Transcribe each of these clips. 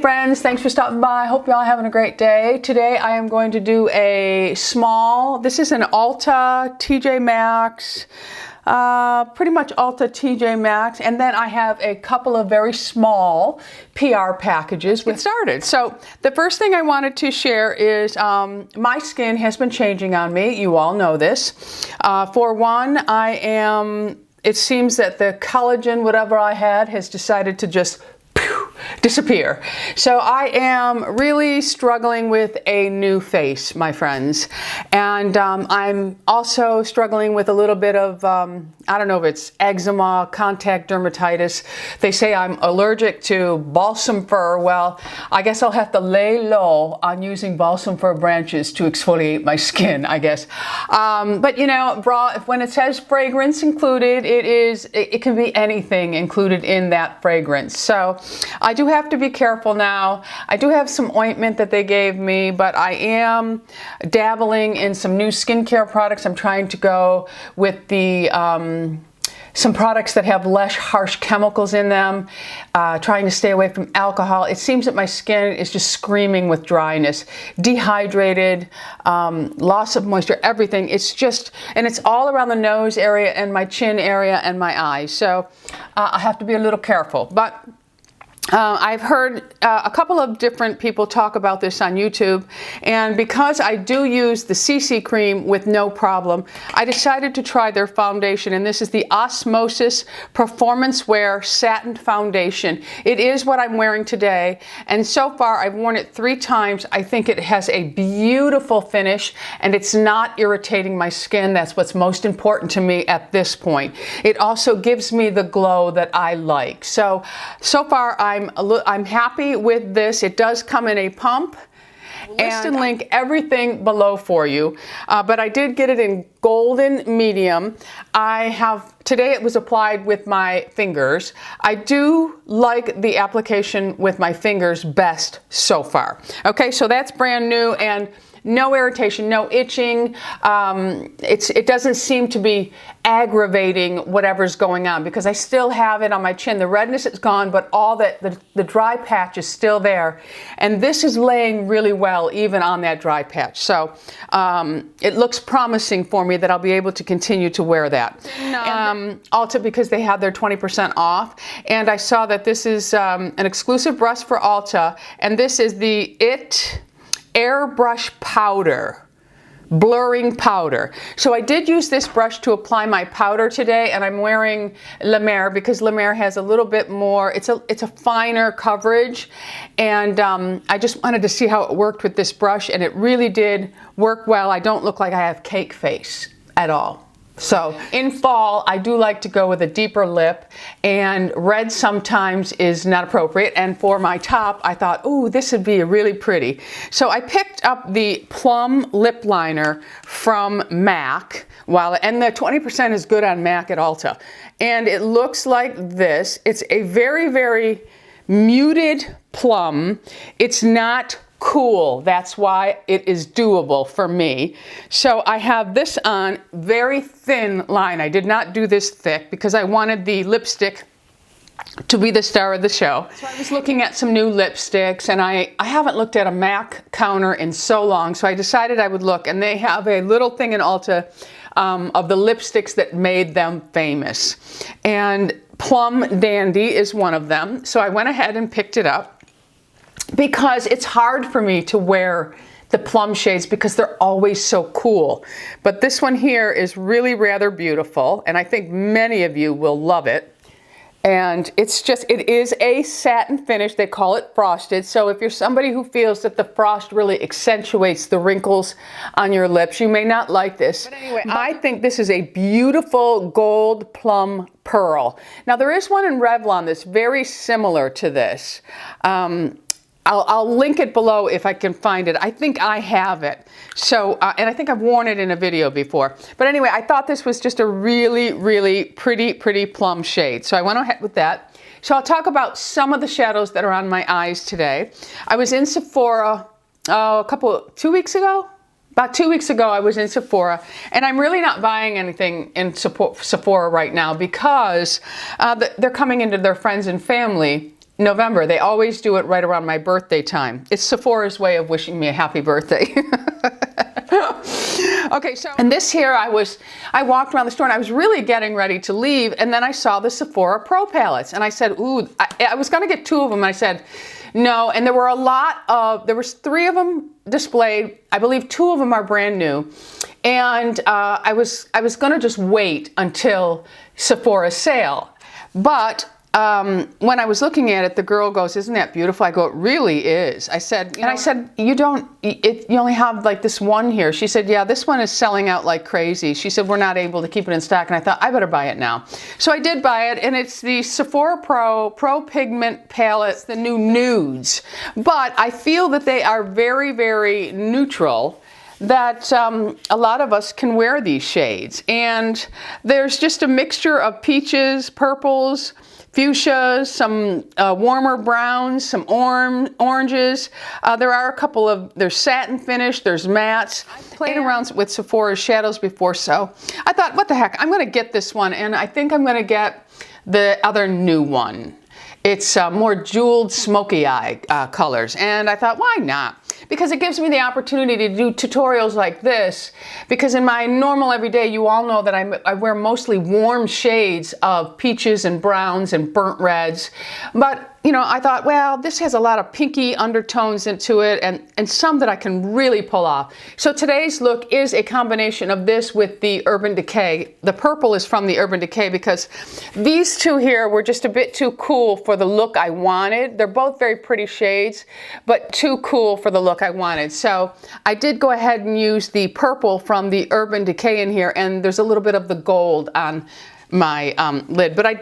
friends, thanks for stopping by. Hope y'all having a great day. Today I am going to do a small, this is an Ulta, TJMAXX, pretty much Ulta, TJMAXX, and then I have a couple of very small PR packages. Get started. So the first thing I wanted to share is my skin has been changing on me. You all know this. For one, it seems that the collagen, whatever I had, has decided to just disappear. So I am really struggling with a new face, my friends. And I'm also struggling with a little bit of, I don't know if it's eczema, contact dermatitis. They say I'm allergic to balsam fir. Well, I guess I'll have to lay low on using balsam fir branches to exfoliate my skin, I guess. But you know, when it says fragrance included, it can be anything included in that fragrance. So I do have to be careful now. I do have some ointment that they gave me, but I am dabbling in some new skincare products. I'm trying to go with the some products that have less harsh chemicals in them, trying to stay away from alcohol. It seems that my skin is just screaming with dryness, dehydrated, loss of moisture, everything. It's just, and it's all around the nose area and my chin area and my eyes. So I have to be a little careful. But I've heard a couple of different people talk about this on YouTube, and because I do use the CC cream with no problem, I decided to try their foundation, and this is the Osmosis Performance Wear Satin Foundation. It is what I'm wearing today, and so far I've worn it 3 times. I think it has a beautiful finish, and it's not irritating my skin. That's what's most important to me at this point. It also gives me the glow that I like. So far I'm happy with this. It does come in a pump. List and link everything below for you. But I did get it in golden medium. Today it was applied with my fingers. I do like the application with my fingers best so far. Okay, so that's brand new and no irritation, no itching. It doesn't seem to be aggravating whatever's going on because I still have it on my chin. The redness is gone, but all the dry patch is still there. And this is laying really well even on that dry patch. So it looks promising for me that I'll be able to continue to wear that. Ulta, because they had their 20% off. And I saw that this is an exclusive brush for Ulta. And this is the Airbrush Powder, blurring powder. So I did use this brush to apply my powder today, and I'm wearing La Mer because La Mer has a little bit more, it's a finer coverage, and I just wanted to see how it worked with this brush, and it really did work well. I don't look like I have cake face at all. So in fall, I do like to go with a deeper lip, and red sometimes is not appropriate. And for my top, I thought, ooh, this would be really pretty. So I picked up the Plum Lip Liner from MAC, and the 20% is good on MAC at Ulta. And it looks like this. It's a very, very muted plum. It's not cool. That's why it is doable for me. So I have this on, very thin line. I did not do this thick because I wanted the lipstick to be the star of the show. So I was looking at some new lipsticks, and I haven't looked at a MAC counter in so long, so I decided I would look, and they have a little thing in Ulta of the lipsticks that made them famous. And Plum Dandy is one of them. So I went ahead and picked it up, because it's hard for me to wear the plum shades because they're always so cool. But this one here is really rather beautiful, and I think many of you will love it. And it is a satin finish. They call it frosted. So if you're somebody who feels that the frost really accentuates the wrinkles on your lips, you may not like this. But anyway, I think this is a beautiful gold plum pearl. Now there is one in Revlon that's very similar to this. I'll link it below if I can find it. I think I have it. So, and I think I've worn it in a video before. But anyway, I thought this was just a really, really pretty plum shade. So I went ahead with that. So I'll talk about some of the shadows that are on my eyes today. I was in Sephora, 2 weeks ago? About 2 weeks ago, I was in Sephora, and I'm really not buying anything in Sephora right now because they're coming into their friends and family November. They always do it right around my birthday time. It's Sephora's way of wishing me a happy birthday. Okay, so, and this here, I walked around the store and I was really getting ready to leave, and then I saw the Sephora Pro palettes, and I said, ooh, I was gonna get 2 of them, and I said, no, and there were there was 3 of them displayed. I believe 2 of them are brand new, and I was gonna just wait until Sephora's sale, but when I was looking at it, the girl goes, isn't that beautiful? I go, it really is. I said, and I said, you only have like this one here. She said, yeah, this one is selling out like crazy. She said, we're not able to keep it in stock. And I thought, I better buy it now. So I did buy it, and it's the Sephora Pro Pigment Palette, the new nudes. But I feel that they are very, very neutral, that a lot of us can wear these shades. And there's just a mixture of peaches, purples, fuchsias, some warmer browns, some oranges. There are a couple of, there's satin finish, there's mattes. I've played around with Sephora's shadows before, so I thought, what the heck, I'm gonna get this one, and I think I'm gonna get the other new one. It's more jeweled smoky eye colors, and I thought, why not? Because it gives me the opportunity to do tutorials like this, because in my normal everyday, you all know that I wear mostly warm shades of peaches and browns and burnt reds, but you know, I thought, well, this has a lot of pinky undertones into it, and some that I can really pull off. So today's look is a combination of this with the Urban Decay. The purple is from the Urban Decay because these 2 here were just a bit too cool for the look I wanted. They're both very pretty shades, but too cool for the look I wanted. So I did go ahead and use the purple from the Urban Decay in here, and there's a little bit of the gold on my lid. But I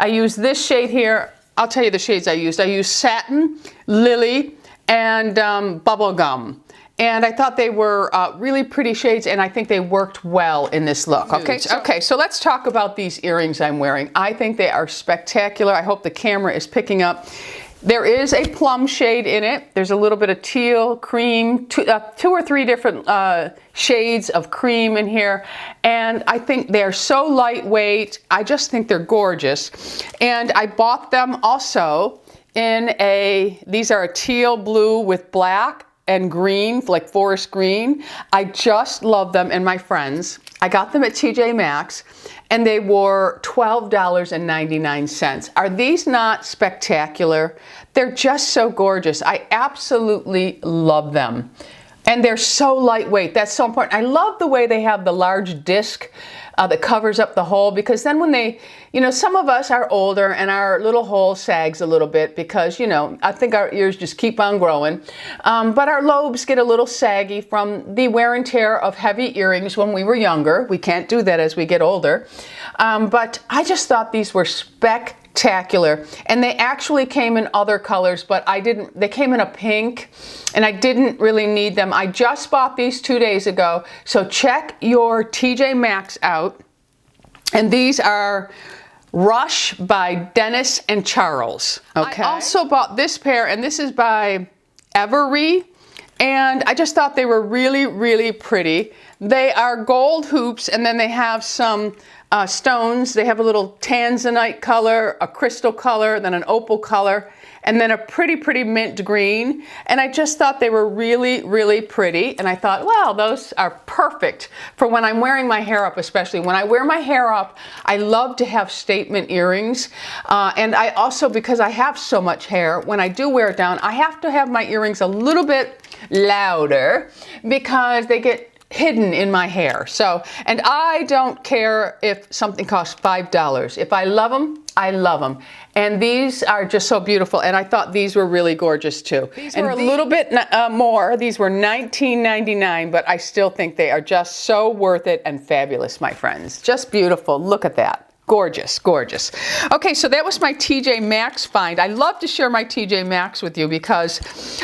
used this shade here. I'll tell you the shades I used. I used Satin, Lily, and Bubblegum. And I thought they were really pretty shades, and I think they worked well in this look. Okay, so let's talk about these earrings I'm wearing. I think they are spectacular. I hope the camera is picking up. There is a plum shade in it. There's a little bit of teal, cream, 2 or 3 different shades of cream in here. And I think they're so lightweight. I just think they're gorgeous. And I bought them also in these are a teal blue with black and green, like forest green. I just love them, and my friends, I got them at TJMAXX, and they were $12.99. Are these not spectacular? They're just so gorgeous. I absolutely love them. And they're so lightweight. That's so important. I love the way they have the large disc that covers up the hole, because then when they, you know, some of us are older and our little hole sags a little bit because, you know, I think our ears just keep on growing. But our lobes get a little saggy from the wear and tear of heavy earrings when we were younger. We can't do that as we get older. But I just thought these were spectacular, and they actually came in other colors, but they came in a pink, and I didn't really need them. I just bought these 2 days ago, so check your TJMAXX out. And these are Rush by Denis and Charles. Okay. I also bought this pair, and this is by Evvery, and I just thought they were really, really pretty. They are gold hoops, and then they have some stones. They have a little tanzanite color, a crystal color, then an opal color, and then a pretty, pretty mint green. And I just thought they were really, really pretty. And I thought, wow, those are perfect for when I'm wearing my hair up, especially. When I wear my hair up, I love to have statement earrings. And I also, because I have so much hair, when I do wear it down, I have to have my earrings a little bit louder because they get hidden in my hair. So, and I don't care if something costs $5. If I love them, I love them. And these are just so beautiful. And I thought these were really gorgeous too. These were a little bit more. These were $19.99, but I still think they are just so worth it and fabulous, my friends. Just beautiful. Look at that. Gorgeous, gorgeous. Okay, so that was my TJMAXX find. I love to share my TJMAXX with you because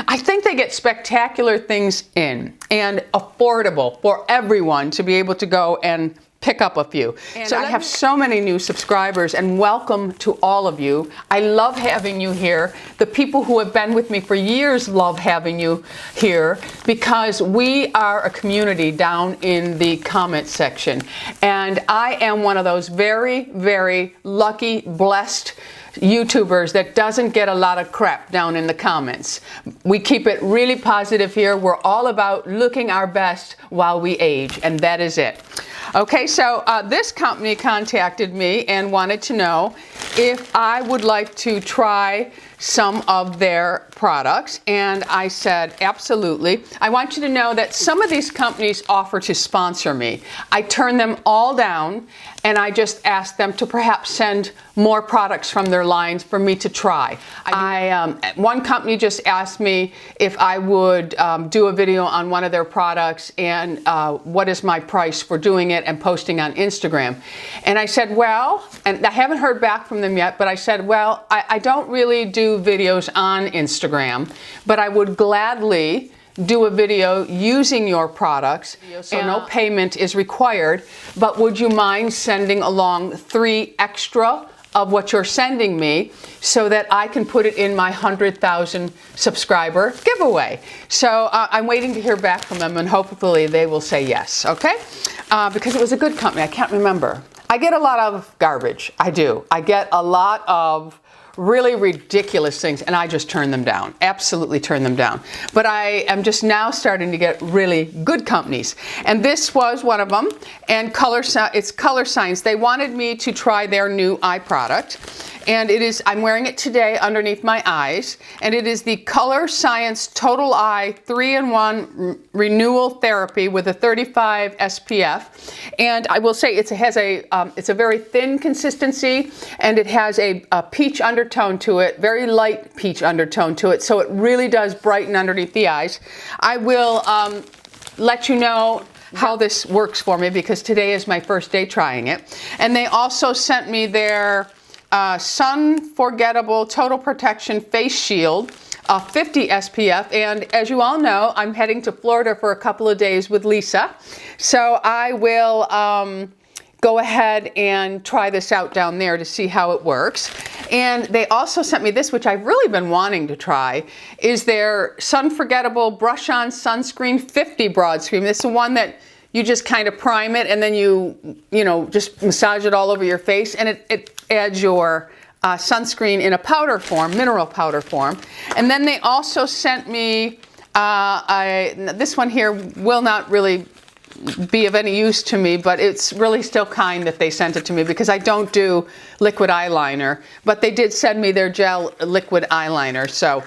I think they get spectacular things in and affordable for everyone to be able to go and pick up a few. And so I have so many new subscribers, and welcome to all of you. I love having you here. The people who have been with me for years love having you here because we are a community down in the comment section. And I am one of those very, very lucky, blessed YouTubers that doesn't get a lot of crap down in the comments. We keep it really positive here. We're all about looking our best while we age, and that is it. Okay, so this company contacted me and wanted to know if I would like to try some of their products, and I said absolutely. I want you to know that some of these companies offer to sponsor me. I turn them all down, and I just asked them to perhaps send more products from their lines for me to try. One company just asked me if I would do a video on one of their products and what is my price for doing it and posting on Instagram. And I said, well, and I haven't heard back from them yet, but I said, well, I don't really do videos on Instagram, but I would gladly do a video using your products, so no payment is required, but would you mind sending along 3 extra of what you're sending me so that I can put it in my 100,000 subscriber giveaway? So I'm waiting to hear back from them, and hopefully they will say yes, okay? Because it was a good company. I can't remember. I get a lot of garbage. I do. I get a lot of really ridiculous things, and I just turn them down. Absolutely turn them down. But I am just now starting to get really good companies, and this was one of them. And it's Colorscience. They wanted me to try their new eye product, and it is, I'm wearing it today underneath my eyes, and it is the Colorscience Total Eye 3-in-1 Renewal Therapy with a 35 SPF. And I will say it's a very thin consistency, and it has a peach undertone to it, very light peach undertone to it, so it really does brighten underneath the eyes. I will let you know how this works for me, because today is my first day trying it. And they also sent me their Sun Forgettable Total Protection Face Shield, 50 SPF, and as you all know, I'm heading to Florida for a couple of days with Lisa, so I will go ahead and try this out down there to see how it works. And they also sent me this, which I've really been wanting to try, is their Sun Forgettable Brush On Sunscreen 50 Broad Screen. This is the one that you just kind of prime it, and then you know, just massage it all over your face, and it adds your sunscreen in a powder form, mineral powder form. And then they also sent me, this one here will not really be of any use to me, but it's really still kind that they sent it to me, because I don't do liquid eyeliner, but they did send me their gel liquid eyeliner. So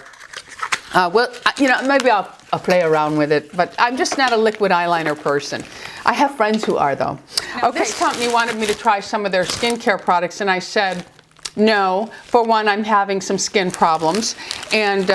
well, you know, maybe I'll play around with it, but I'm just not a liquid eyeliner person. I have friends who are, though. Now, okay, this company wanted me to try some of their skincare products, and I said no. For one, I'm having some skin problems, and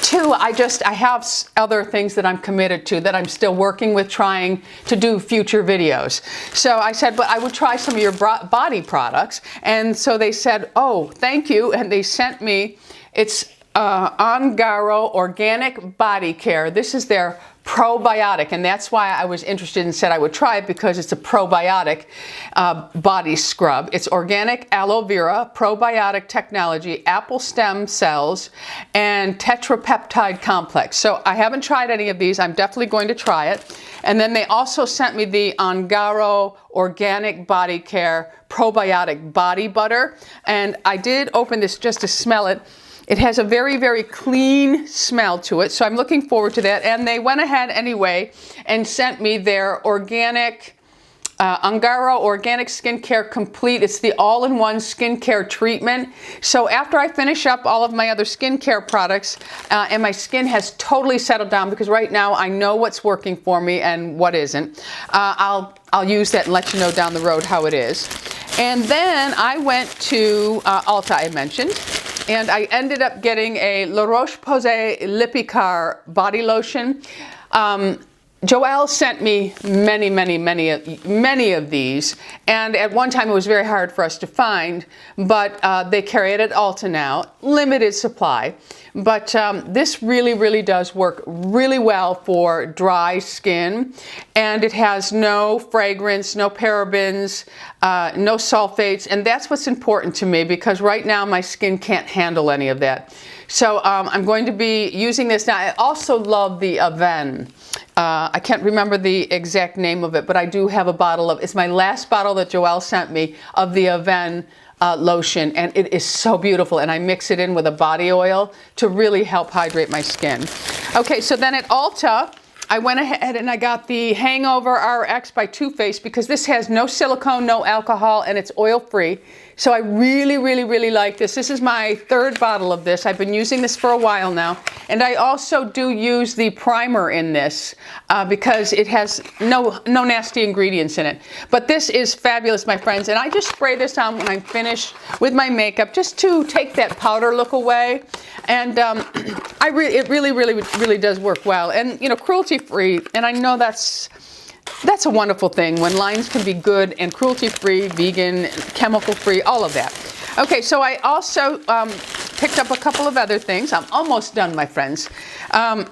two, I have other things that I'm committed to that I'm still working with, trying to do future videos. So I said, but I would try some of your body products. And so they said, oh, thank you. And they sent me, it's Ongaro Organic Body Care. This is their probiotic, and that's why I was interested and said I would try it, because it's a probiotic body scrub. It's organic aloe vera, probiotic technology, apple stem cells, and tetrapeptide complex. So I haven't tried any of these. I'm definitely going to try it. And then they also sent me the Ongaro Organic Body Care Probiotic Body Butter, and I did open this just to smell it. It has a very, very clean smell to it, so I'm looking forward to that. And they went ahead anyway and sent me their organic, Ongaro Organic Skincare Complete. It's the all-in-one skincare treatment. So after I finish up all of my other skincare products, and my skin has totally settled down, because right now I know what's working for me and what isn't, I'll use that and let you know down the road how it is. And then I went to Ulta, I mentioned, and I ended up getting a La Roche-Posay Lipikar body lotion. Joelle sent me many of these, and at one time it was very hard for us to find, but they carry it at Ulta now, limited supply. But this really does work really well for dry skin, and it has no fragrance, no parabens, no sulfates, and that's what's important to me, because right now my skin can't handle any of that. So I'm going to be using this now. I also love the Evvery. I can't remember the exact name of it, but I do have a bottle of, it's my last bottle that Joelle sent me of the Evvery lotion, and it is so beautiful, and I mix it in with a body oil to really help hydrate my skin. Okay, so then at Ulta, I went ahead and I got the Hangover RX by Too Faced because this has no silicone, no alcohol, and it's oil-free. So I really, really, really like this. This is my third bottle of this. I've been using this for a while now. And I also do use the primer in this because it has no nasty ingredients in it. But this is fabulous, my friends. And I just spray this on when I'm finished with my makeup just to take that powder look away. And it really, really, really does work well. And, you know, cruelty-free. And I know that's a wonderful thing when lines can be good and cruelty-free, vegan, chemical-free, all of that. Okay, so I also picked up a couple of other things. I'm almost done, my friends.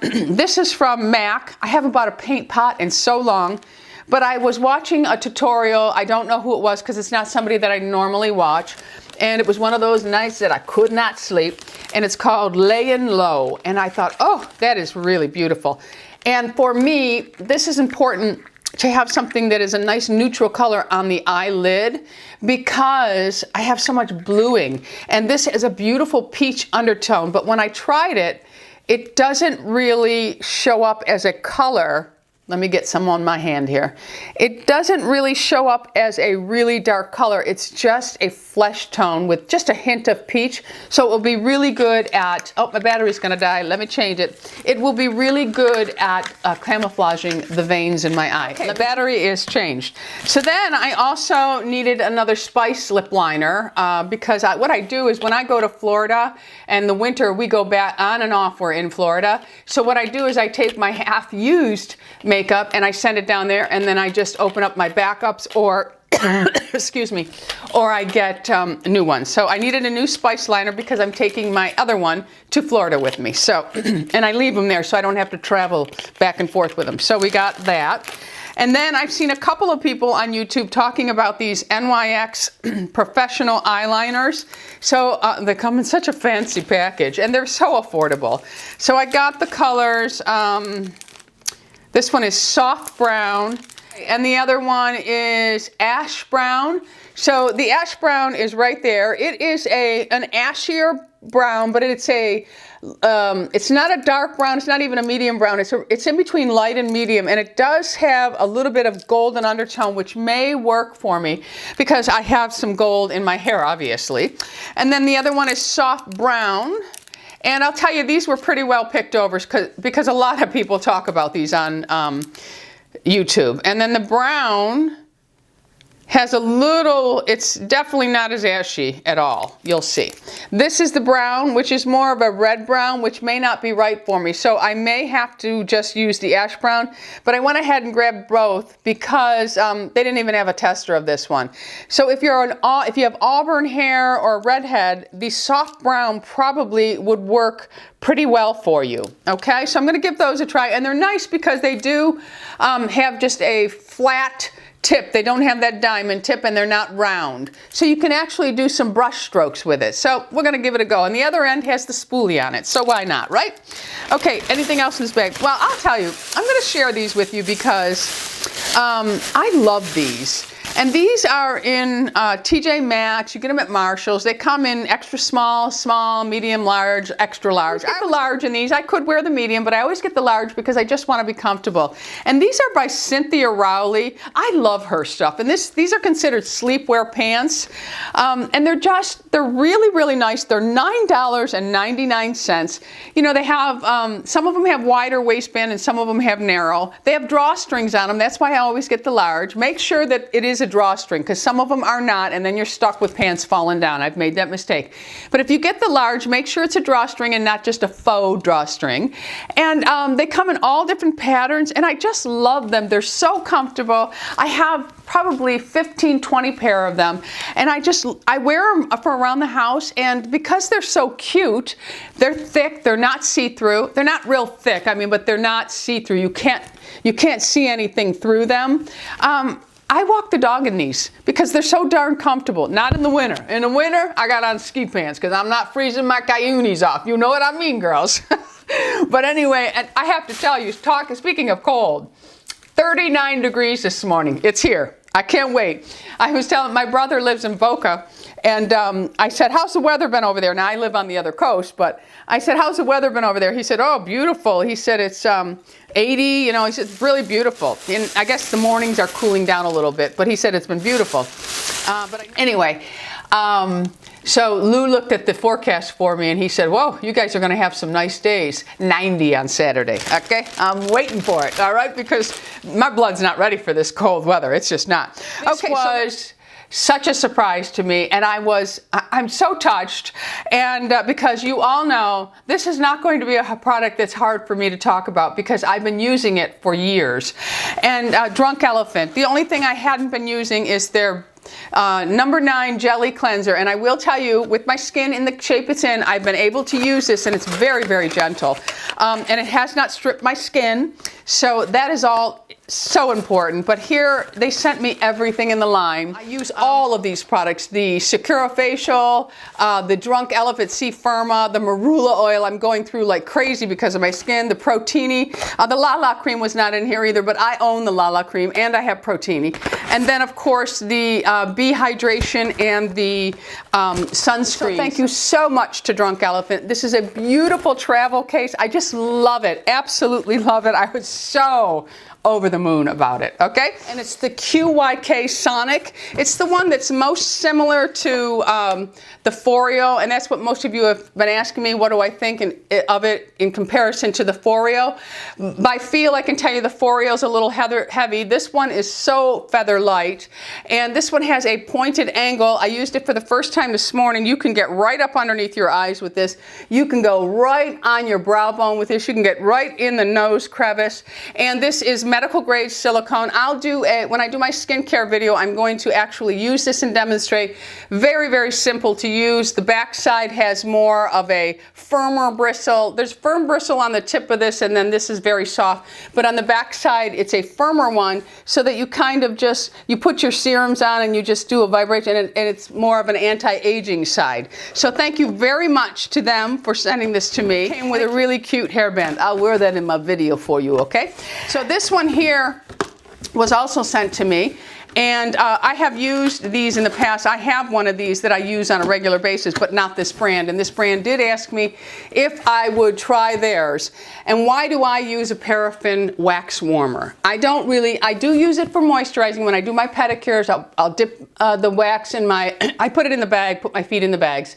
This is from MAC. I haven't bought a paint pot in so long, but I was watching a tutorial. I don't know who it was because it's not somebody that I normally watch. And it was one of those nights that I could not sleep. And it's called Layin' Low. And I thought, oh, that is really beautiful. And for me, this is important to have something that is a nice neutral color on the eyelid because I have so much bluing. And this is a beautiful peach undertone, but when I tried it, it doesn't really show up as a color. Let me get some on my hand here. It doesn't really show up as a really dark color. It's just a flesh tone with just a hint of peach. So it will be really good at, oh, my battery's gonna die. Let me change it. It will be really good at camouflaging the veins in my eye. Okay. The battery is changed. So then I also needed another spice lip liner because what I do is when I go to Florida and the winter, we go back on and off, we're in Florida. So what I do is I take my half-used makeup and I send it down there, and then I just open up my backups or excuse me, or I get new ones. So I needed a new spice liner because I'm taking my other one to Florida with me. So and I leave them there so I don't have to travel back and forth with them. So we got that. And then I've seen a couple of people on YouTube talking about these NYX professional eyeliners. So they come in such a fancy package and they're so affordable. So I got the colors. This one is soft brown, and the other one is ash brown. So the ash brown is right there. It is an ashier brown, but it's not a dark brown. It's not even a medium brown. It's in between light and medium, and it does have a little bit of golden undertone, which may work for me because I have some gold in my hair, obviously. And then the other one is soft brown. And I'll tell you, these were pretty well picked over because a lot of people talk about these on YouTube. And then the brown has a little, it's definitely not as ashy at all. You'll see. This is the brown, which is more of a red brown, which may not be right for me. So I may have to just use the ash brown, but I went ahead and grabbed both because they didn't even have a tester of this one. So if you have auburn hair or redhead, the soft brown probably would work pretty well for you. Okay, so I'm gonna give those a try, and they're nice because they do have just a flat tip. They don't have that diamond tip and they're not round. So you can actually do some brush strokes with it. So we're gonna give it a go. And the other end has the spoolie on it. So why not, right? Okay, anything else in this bag? Well, I'll tell you, I'm gonna share these with you because I love these. And these are in TJMAXX. You get them at Marshall's. They come in extra small, small, medium, large, extra large. I get the large in these. I could wear the medium, but I always get the large because I just want to be comfortable. And these are by Cynthia Rowley. I love her stuff. And these are considered sleepwear pants. And they're really, really nice. They're $9.99. You know, they have, some of them have wider waistband and some of them have narrow. They have drawstrings on them. That's why I always get the large. Make sure that it is a drawstring because some of them are not, and then you're stuck with pants falling down. I've made that mistake. But if you get the large, make sure it's a drawstring and not just a faux drawstring. And they come in all different patterns, and I just love them. They're so comfortable. I have probably 15, 20 pair of them, and I wear them for around the house, and because they're so cute, they're thick, they're not see-through. They're not real thick, I mean, but they're not see-through. You can't see anything through them. I walk the dog in these because they're so darn comfortable. Not in the winter. In the winter, I got on ski pants because I'm not freezing my cayunis off. You know what I mean, girls. But anyway, and I have to tell you, speaking of cold, 39 degrees this morning. It's here. I can't wait. I was telling, my brother lives in Boca, And I said, how's the weather been over there? Now I live on the other coast, but I said, how's the weather been over there? He said, oh, beautiful. He said, it's 80, you know, he said, it's really beautiful. And I guess the mornings are cooling down a little bit, but he said it's been beautiful. Anyway, so Lou looked at the forecast for me and he said, whoa, you guys are going to have some nice days. 90 on Saturday. Okay, I'm waiting for it. All right, because my blood's not ready for this cold weather. It's just not. This was such a surprise to me, and I'm so touched. And because you all know, this is not going to be a product that's hard for me to talk about because I've been using it for years. And Drunk Elephant, the only thing I hadn't been using is their number 9 jelly cleanser, and I will tell you, with my skin in the shape it's in, I've been able to use this, and it's very, very gentle, and it has not stripped my skin, so that is all so important. But here they sent me everything in the line. I use all of these products: the Secura Facial, the Drunk Elephant C Firma, the Marula oil. I'm going through like crazy because of my skin. The Protini, the La La cream was not in here either, but I own the La La cream and I have Protini. And then of course the Bee Hydration and the sunscreen. So thank you so much to Drunk Elephant. This is a beautiful travel case. I just love it, absolutely love it. I was so over the moon about it, okay? And it's the QYKSonic. It's the one that's most similar to the Foreo, and that's what most of you have been asking me, what do I think of it in comparison to the Foreo? By feel, I can tell you the Foreo is a little heavy. This one is so feather light, and this one has a pointed angle. I used it for the first time this morning. You can get right up underneath your eyes with this. You can go right on your brow bone with this. You can get right in the nose crevice, and this is medical grade silicone. I'll do when I do my skincare video, I'm going to actually use this and demonstrate. Very, very simple to use. The back side has more of a firmer bristle. There's firm bristle on the tip of this, and then this is very soft. But on the back side, it's a firmer one, so that you kind of just, you put your serums on and you just do a vibration, and it's more of an anti-aging side. So thank you very much to them for sending this to me. It came with a really cute hairband. I'll wear that in my video for you, okay? So this one here was also sent to me, and I have used these in the past. I have one of these that I use on a regular basis, but not this brand. And this brand did ask me if I would try theirs. And why do I use a paraffin wax warmer? I do use it for moisturizing. When I do my pedicures, I'll dip the wax in I put it in the bag, put my feet in the bags,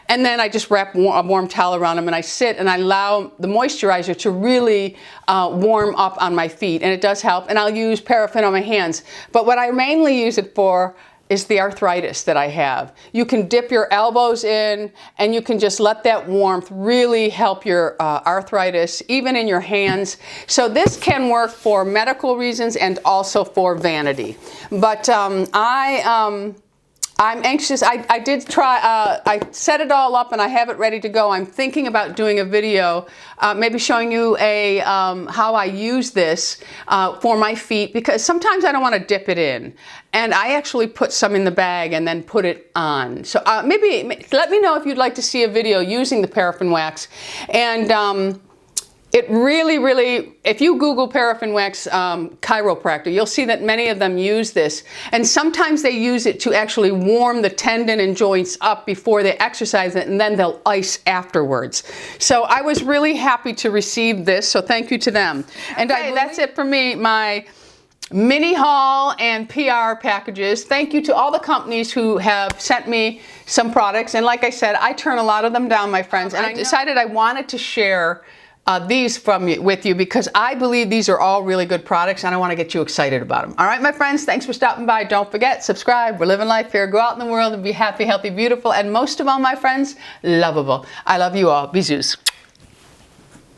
and then I just wrap a warm towel around them, and I sit and I allow the moisturizer to really warm up on my feet, and it does help. And I'll use paraffin on my hands. But what I mainly use it for is the arthritis that I have. You can dip your elbows in, and you can just let that warmth really help your arthritis, even in your hands. So this can work for medical reasons and also for vanity. But I'm anxious. I did try, I set it all up and I have it ready to go. I'm thinking about doing a video, maybe showing you how I use this for my feet, because sometimes I don't want to dip it in. And I actually put some in the bag and then put it on. So maybe let me know if you'd like to see a video using the paraffin wax. And it really, really, if you Google paraffin wax chiropractor, you'll see that many of them use this. And sometimes they use it to actually warm the tendon and joints up before they exercise it, and then they'll ice afterwards. So I was really happy to receive this, so thank you to them. And that's it for me, my mini haul and PR packages. Thank you to all the companies who have sent me some products. And like I said, I turn a lot of them down, my friends. And I decided I wanted to share these with you because I believe these are all really good products and I want to get you excited about them. All right, my friends, thanks for stopping by. Don't forget, subscribe. We're living life here. Go out in the world and be happy, healthy, beautiful, and most of all, my friends, lovable. I love you all. Bisous.